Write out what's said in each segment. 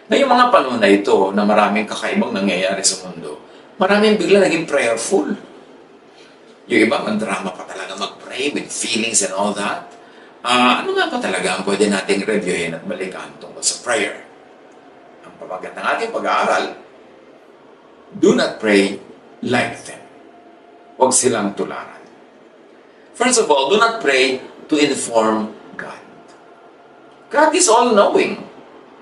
Ngayong mga panahon na ito na maraming kakaibang nangyayari sa mundo, maraming bigla naging prayerful. Yung iba, mandrama pa talaga mag-pray with feelings and all that. Ano nga ba talaga ang pwede nating reviewin at balikan tungkol sa prayer? Ang pamagat ng ating pag-aaral, do not pray like them. Huwag silang tularan. First of all, do not pray to inform God. God is all-knowing.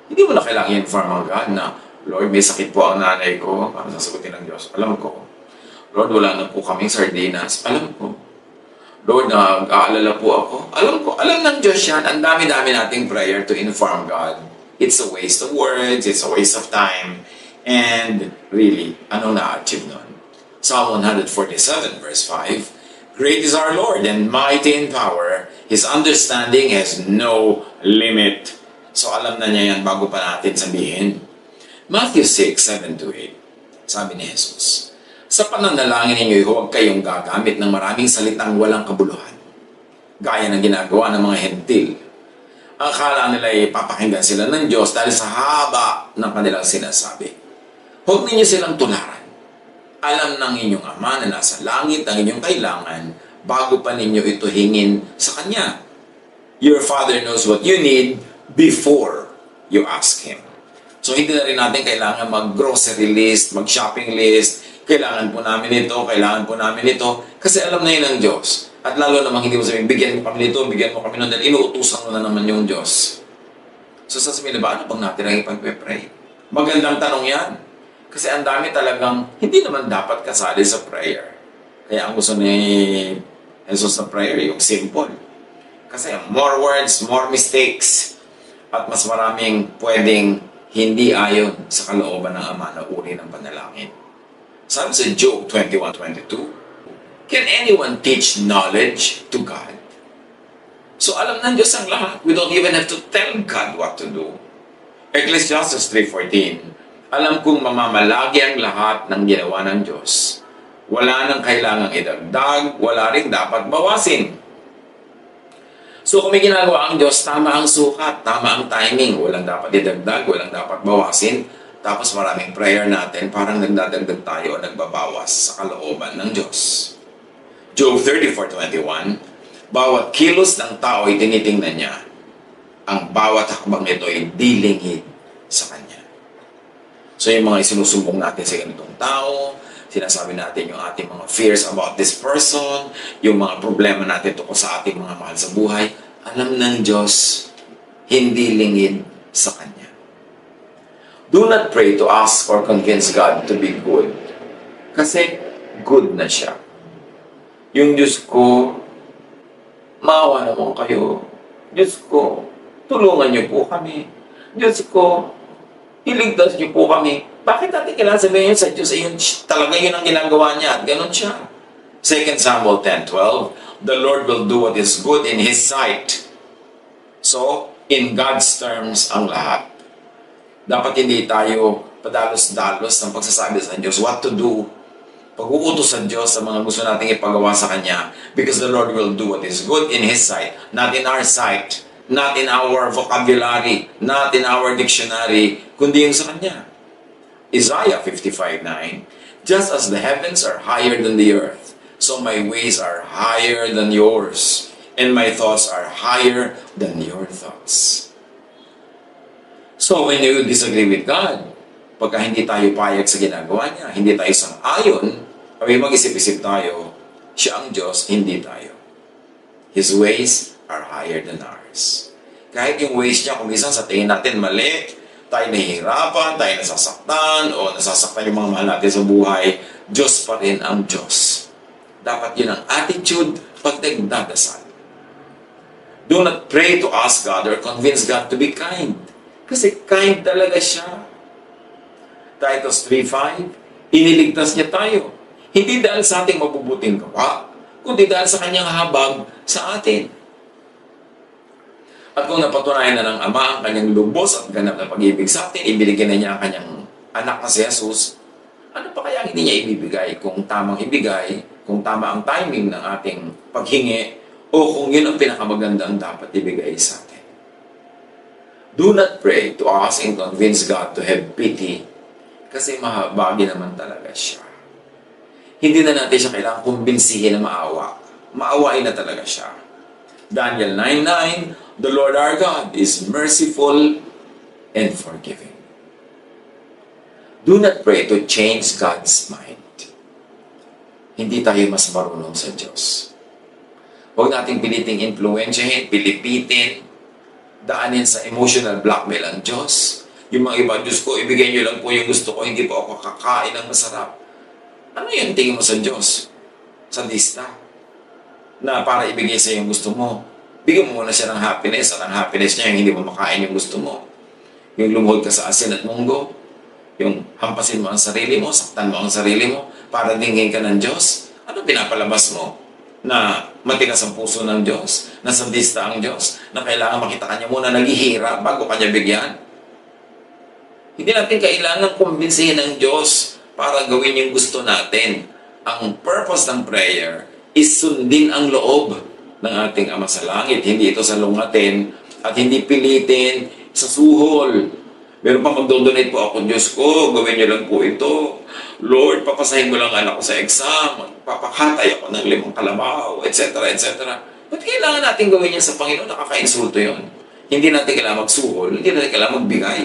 Hindi mo na kailangan i-inform ang God na, Lord, may sakit po ang nanay ko. Para sasagutin ng Diyos. Alam ko. Lord, wala na po kaming sardinas. Alam ko. Lord, nag-aalala po ako. Alam ko. Alam ng Diyos yan. Ang dami-dami nating prayer to inform God. It's a waste of words. It's a waste of time. And really, anong na-achieve nun? Psalm 147 verse 5, Great is our Lord and mighty in power. His understanding has no limit. So alam na niya yan bago pa natin sabihin. Matthew 6:7-8, sabi ni Jesus, Sa pananalangin ninyo, huwag kayong gagamit ng maraming salitang walang kabuluhan, gaya ng ginagawa ng mga hentil. Akala nila ay papakinggan sila ng Diyos dahil sa haba ng kanilang sinasabi. Huwag ninyo silang tularan. Alam ng inyong Ama na nasa langit ang inyong kailangan bago pa ninyo ito hingin sa Kanya. Your Father knows what you need before you ask Him. So hindi na rin natin kailangan mag-grocery list, mag-shopping list, kailangan po namin ito, kasi alam na yun ng Diyos. At lalo namang hindi mo sabihin, bigyan mo kami nito, bigyan mo kami nun, dahil inuutusan mo na naman yung Diyos. So sasabihin na ba, ano bang natin ang ipag-pray? Magandang tanong yan. Kasi ang dami talagang hindi naman dapat kasali sa prayer. Kaya ang gusto ni Jesus sa prayer, yung simple. Kasi more words, more mistakes, at mas maraming pwedeng hindi ayon sa kalooban ng Ama na uri ng panalangin. Sabi sa Job 21:22, Can anyone teach knowledge to God? So alam ng Diyos ang lahat. We don't even have to tell God what to do. Ecclesiastes 3:14, Alam kong mamamalagi ang lahat ng ginawa ng Diyos. Wala nang kailangang idagdag, wala rin dapat bawasin. So kung may ginagawa ang Diyos, tama ang sukat, tama ang timing. Walang dapat idagdag, walang dapat bawasin. Tapos maraming prayer natin, parang nagdadagdag tayo o nagbabawas sa kalooban ng Diyos. Job 34:21, Bawat kilos ng tao ay tinitingnan niya. Ang bawat hakbang nito ay dilingid sa Kanya. So yung mga isinusumbong natin sa ganitong tao, sinasabi natin yung ating mga fears about this person, yung mga problema natin tungkol sa ating mga mahal sa buhay, alam ng Diyos, hindi lingid sa Kanya. Do not pray to ask or convince God to be good. Kasi good na siya. Yung Diyos ko, maawa naman kayo. Diyos ko, tulungan niyo po kami. Diyos ko, iligtas niyo po kami. Bakit natin kailangan sabihin yun sa Diyos? Ayun, talaga yun ang ginagawa niya. At ganun siya. 2 Samuel 10:12, The Lord will do what is good in His sight. So, in God's terms ang lahat. Dapat hindi tayo padalos-dalos ng pagsasabi sa Diyos what to do. Pag-uutos sa Diyos sa mga gusto nating ipagawa sa Kanya, because the Lord will do what is good in His sight, not in our sight, not in our vocabulary, not in our dictionary, kundi yung sa Kanya. Isaiah 55:9, Just as the heavens are higher than the earth, so my ways are higher than yours, and my thoughts are higher than your thoughts. So when you disagree with God, pagka hindi tayo payag sa ginagawa niya, hindi tayo sang-ayon, ay mag-isip-isip tayo, siya ang Diyos, hindi tayo. His ways are higher than ours. Kahit yung ways niya, kung minsan sa tingin natin mali, tayo nahihirapan, tayo nasasaktan, o nasasaktan yung mga mahal natin sa buhay, Diyos pa rin ang Diyos. Dapat yun ang attitude pag nagdadasal. Do not pray to ask God or convince God to be kind. Kasi kind talaga siya. Titus 3:5, iniligtas niya tayo. Hindi dahil sa ating mabubuting gawa, kundi dahil sa kanyang habag sa atin. At kung napatunayan na ng Ama ang kanyang lubos at ganap na pag-ibig sa atin, ibigay na niya ang kanyang anak na si Jesus, ano pa kaya hindi niya ibibigay kung tamang ibigay, kung tama ang timing ng ating paghingi, o kung yun ang pinakamagandang dapat ibigay sa atin. Do not pray to ask and convince God to have pity kasi mahabagi naman talaga siya. Hindi na natin siya kailangang kumbinsihin na maawa. Maawain na talaga siya. Daniel 9:9, the Lord our God is merciful and forgiving. Do not pray to change God's mind. Hindi tayo mas marunong sa Diyos. Huwag nating piliting influensyahin, pilipitin, daanin sa emotional blackmail ang Diyos. Yung mga iba, Diyos ko, ibigay niyo lang po yung gusto ko, hindi po ako kakain ng masarap. Ano yung tingin mo sa Diyos? Sadista? Na para ibigay sa yung gusto mo. Bigyan mo muna siya ng happiness at ang happiness niya yung hindi mo makain yung gusto mo. Yung lumuhod ka sa asin at munggo. Yung hampasin mo ang sarili mo, saktan mo ang sarili mo para dinggin ka ng Diyos. Ano pinapalabas mo? Na matigas ang puso ng Diyos, na sadista ang Diyos, na kailangan makita ka niya muna naghihirap bago ka niya bigyan. Hindi natin kailangan kumbinsihin ng Diyos para gawin yung gusto natin. Ang purpose ng prayer is sundin ang loob ng ating Ama sa Langit. Hindi ito salungatin at hindi pilitin sa suhol. Meron pa magdodonate po ako, Diyos ko, gawin niyo lang po ito. Lord, papasahin mo lang anak ko sa exam. Papakatay ako ng 5 kalabaw, etc., etc. Ba't kailangan natin gawin yan sa Panginoon? Nakaka-insulto yun. Hindi natin kailangan magsuhol, hindi natin kailangan magbigay.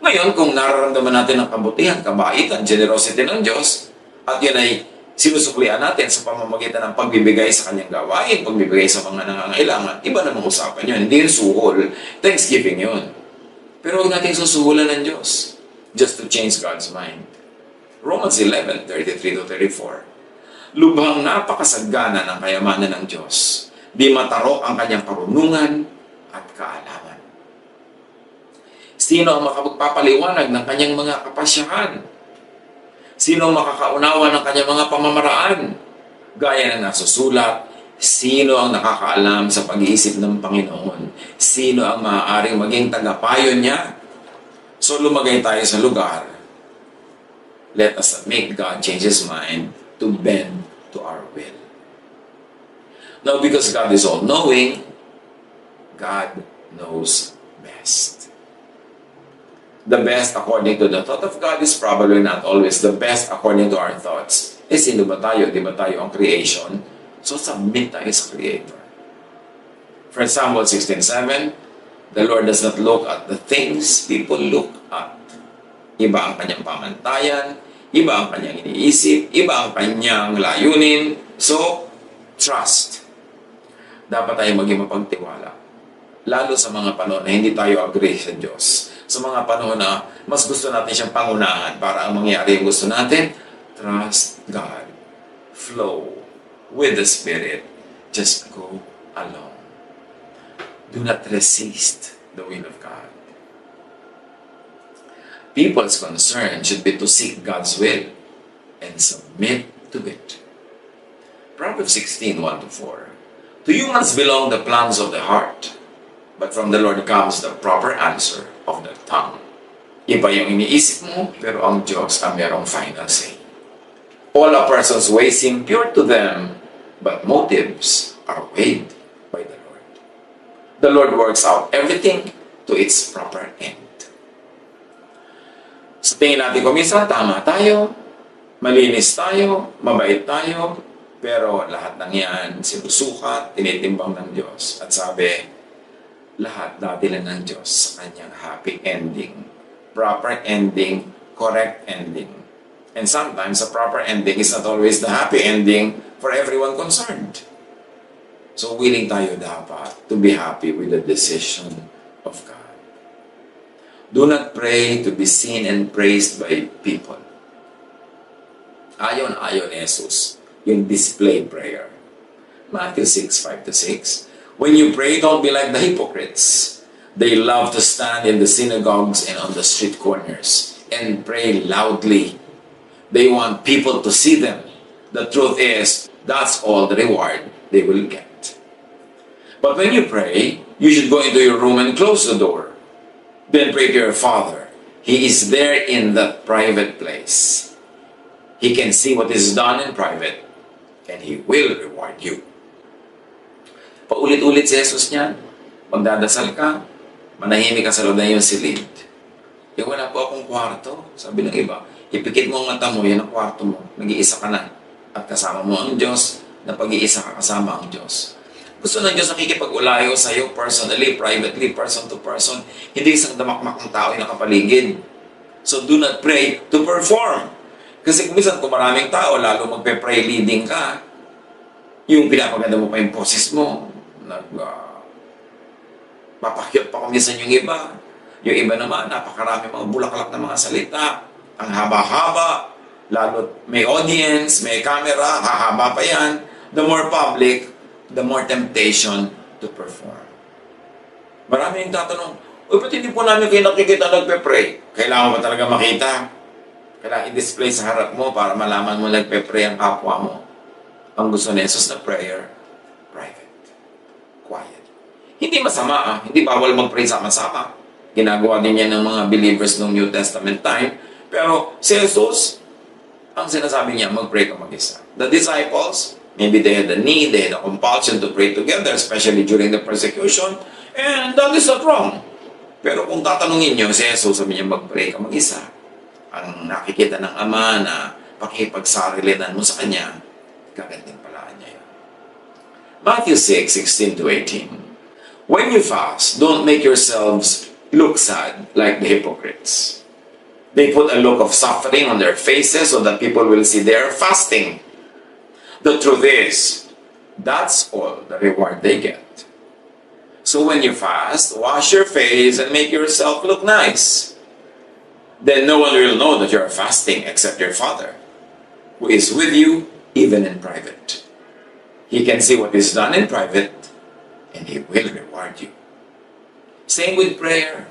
Ngayon, kung nararamdaman natin ang kabutihan, kabaitan, generosity ng Diyos, at yun ay sinusuklian natin sa pamamagitan ng pagbibigay sa kanyang gawain, pagbibigay sa mga nangangailangan, iba namang usapan yun. Hindi yun suhol. Thanksgiving yun. Pero huwag natin susuhulan ng Diyos just to change God's mind. Romans 11:33-34. Lubhang napakasagana ng kayamanan ng Diyos. Di mataro ang kanyang karunungan at kaalaman. Sino ang makapagpapaliwanag ng kanyang mga kapasyahan? Sino ang makakaunawa ng kanyang mga pamamaraan? Gaya na nasusulat, sino ang nakakaalam sa pag-iisip ng Panginoon? Sino ang maaaring maging tagapayo niya? So lumagay tayo sa lugar. Let us make God change His mind to bend to our will. Now, because God is all-knowing, God knows best. The best according to the thought of God is probably not always the best according to our thoughts. Eh, sino ba tayo? Di ba tayo ang creation? So, submit tayo sa Creator. For Samuel 16:7, the Lord does not look at the things people look at. Iba ang kanyang pamantayan, iba ang kanyang iniisip, iba ang kanyang layunin. So, trust. Dapat tayo maging mapagtiwala. Lalo sa mga panahon na hindi tayo agree sa Diyos. Sa mga panahon na mas gusto natin siyang pangunahan para ang mangyari yung gusto natin, trust God. Flow with the Spirit. Just go along. Do not resist the will of God. People's concern should be to seek God's will and submit to it. Proverbs 16:1-4. To humans belong the plans of the heart, but from the Lord comes the proper answer of the tongue. Iba yung iniisip mo, pero ang Diyos ang merong final say. All a person's ways seem pure to them, but motives are weighed by the Lord. The Lord works out everything to its proper end. Sa tingin natin kung minsan, tama tayo, malinis tayo, mabait tayo, pero lahat ng yan, sinusukat, tinitimbang ng Diyos. At sabi, lahat datilan ng Diyos sa kanyang happy ending, proper ending, correct ending. And sometimes, a proper ending is not always the happy ending for everyone concerned. So, willing tayo dapat to be happy with the decision of God. Do not pray to be seen and praised by people. Ayaw na ayaw ni Jesus yung display prayer. Matthew 6:5-6. When you pray, don't be like the hypocrites. They love to stand in the synagogues and on the street corners and pray loudly. They want people to see them. The truth is, that's all the reward they will get. But when you pray, you should go into your room and close the door. Then pray to your Father. He is there in that private place. He can see what is done in private, and He will reward you. Paulit-ulit si Jesus niyan. Magdadasal ka, Manahimik ka sa loob na yung silid. Wala po akong kwarto. Sabi ng iba, ipikit mo ang mata mo, yan ang kwarto mo. Nag-iisa ka na. At kasama mo ang Diyos, na pag-iisa ka kasama ang Diyos. Gusto ng Diyos nakikipag-ulayo sa iyo personally, privately, person to person. Hindi isang damakmak ng tao yung nakapaligid. So do not pray to perform. Kasi kung minsan kung maraming tao, lalo magpe-pray leading ka, yung pinapaganda mo pa yung poses mo, papakyot pa kung minsan yung iba. Yung iba naman, napakarami mga bulaklak na mga salita. Ang haba-haba, lalo may audience, may camera, hahaba pa yan. The more public, the more temptation to perform. Marami yung tatanong, ba't hindi po namin kayo nakikita nagpe-pray? Kailangan mo talaga makita. Kailangan i-display sa harap mo para malaman mo nagpe-pray ang kapwa mo. Ang gusto ni Jesus na prayer, private, quiet. Hindi masama, hindi bawal mag-pray sama-sama. Ginagawa din yan ng mga believers ng New Testament time. Pero si Jesus, ang sinasabi niya, mag-pray ka mag-isa. The disciples, maybe they had a need, they had a compulsion to pray together, especially during the persecution, and that is not wrong. Pero kung tatanungin niyo, si Jesus sabi niya, mag-pray ka mag-isa. Ang nakikita ng Ama na pakipagsarilinan mo sa Kanya, gagantimpalaan niya yun. Matthew 6:16-18. When you fast, don't make yourselves look sad like the hypocrites. They put a look of suffering on their faces so that people will see they are fasting. The truth is, that's all the reward they get. So when you fast, wash your face and make yourself look nice. Then no one will know that you are fasting except your Father, who is with you even in private. He can see what is done in private, and He will reward you. Same with prayer.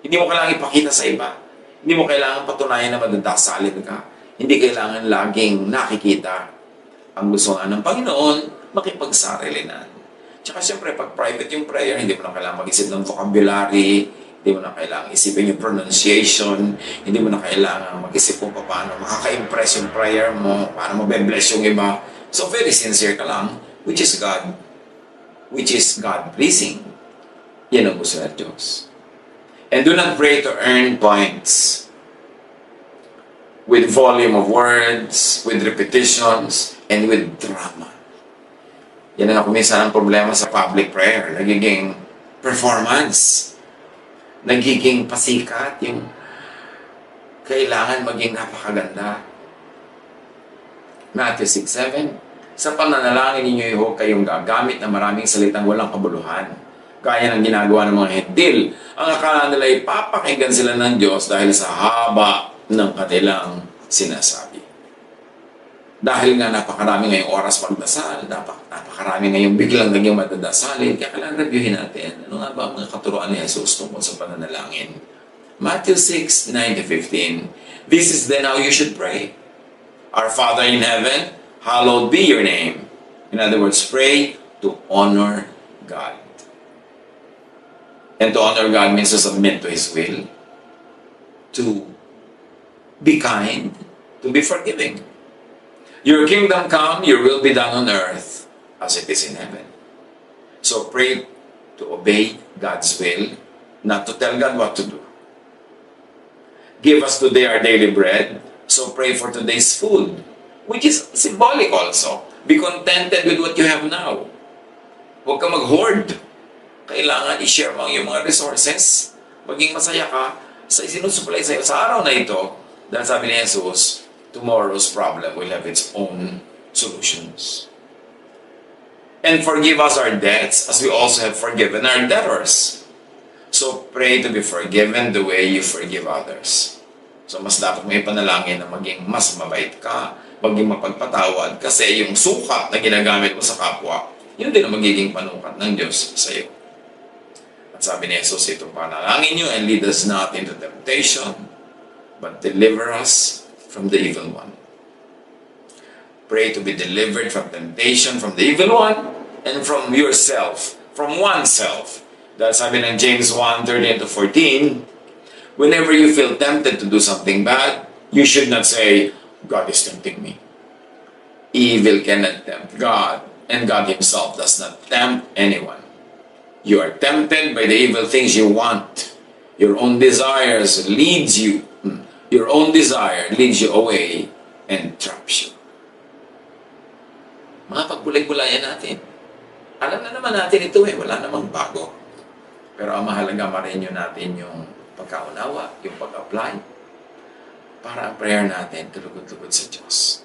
Hindi mo kailangan ipakita sa iba. Hindi mo kailangan patunayan na madadasalin ka. Hindi kailangan laging nakikita. Ang gusto nga ng Panginoon, makipagsarilinan. Tsaka siyempre, pag private yung prayer, hindi mo na kailangan mag-isip ng vocabulary, hindi mo na kailangan isipin yung pronunciation, hindi mo na kailangan mag-isip kung paano makaka-impress yung prayer mo, paano mabe-bless yung iba. So very sincere ka lang, which is God-pleasing. Yan ang gusto ng Diyos. And do not pray to earn points with volume of words, with repetitions, and with drama. Yan ang kuminsan ang problema sa public prayer. Nagiging performance. Nagiging pasikat. Yung kailangan maging napakaganda. Matthew 6:7. Sa pananalangin ninyo, huwag kayong gagamit na maraming salitang walang kabuluhan. Gaya ng ginagawa ng mga hendil. Ang akala nila ay papakinggan sila ng Diyos dahil sa haba ng kanilang sinasabi. Dahil nga napakarami ngayong oras pagdasal, napakarami ngayong biglang naging madadasalin, kaya kailangan reviewin natin. Ano nga ba ang mga katuruan ni Jesus tungkol sa pananalangin? Matthew 6:9-15. This is then how you should pray. Our Father in heaven, hallowed be your name. In other words, pray to honor God. And to honor God means to submit to His will, to be kind, to be forgiving. Your kingdom come, your will be done on earth as it is in heaven. So pray to obey God's will, not to tell God what to do. Give us today our daily bread, so pray for today's food, which is symbolic also. Be contented with what you have now. Huwag ka mag-hoard. Kailangan i-share mo ang iyong mga resources. Maging masaya ka sa isinusupply sa iyo sa araw na ito. Dahil sabi ni Jesus, tomorrow's problem will have its own solutions. And forgive us our debts as we also have forgiven our debtors. So pray to be forgiven the way you forgive others. So mas dapat mo ipanalangin na maging mas mabait ka, maging mapagpatawad, kasi yung sukat na ginagamit mo sa kapwa, yun din ang magiging panukat ng Diyos sa iyo. At sabi ni Jesus, itong panalangin nyo, and lead us not into temptation, but deliver us from the evil one. Pray to be delivered from temptation, from the evil one, and from yourself, from oneself. Dahil sabi ng James 1:13-14, whenever you feel tempted to do something bad, you should not say, God is tempting me. Evil cannot tempt God, and God Himself does not tempt anyone. You are tempted by the evil things you want. Your own desires leads you. Your own desire leads you away and traps you. Mga pagbulay-bulayan natin. Alam na naman natin ito wala namang bago. Pero ang mahalaga marinyo natin yung pagkaunawa, yung pag-apply, para ang prayer natin tulugod-lugod sa Diyos.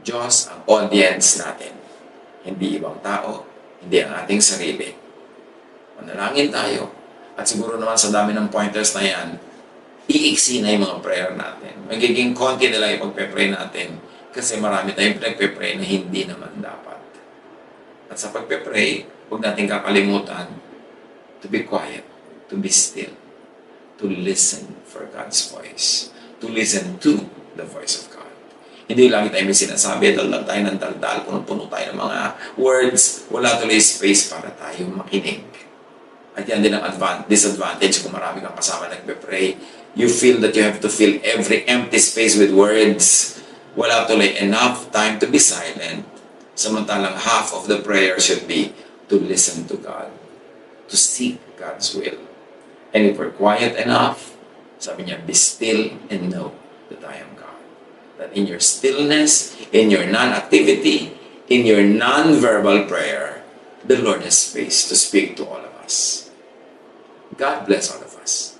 Diyos ang audience natin. Hindi ibang tao, hindi ang ating sarili. Manalangin tayo. At siguro naman sa dami ng pointers na yan, iiksi na yung mga prayer natin. Magiging konti na lang yung pagpe-pray natin kasi marami tayong pinagpe-pray na hindi naman dapat. At sa pagpe-pray, huwag natin kakalimutan to be quiet, to be still, to listen for God's voice, to listen to the voice of God. Hindi lagi tayo may sinasabi, daldal tayo ng daldal, puno-puno tayo ng mga words, wala tuloy space para tayo makinig. At yan din ang disadvantage kung marami kang kasama nagpe-pray. You feel that you have to fill every empty space with words. Wala tuloy enough time to be silent. Samantalang half of the prayer should be to listen to God, to seek God's will. And if we're quiet enough, sabi niya, be still and know that I am God. That in your stillness, in your non-activity, in your non-verbal prayer, the Lord has space to speak to all of us. God bless all of us.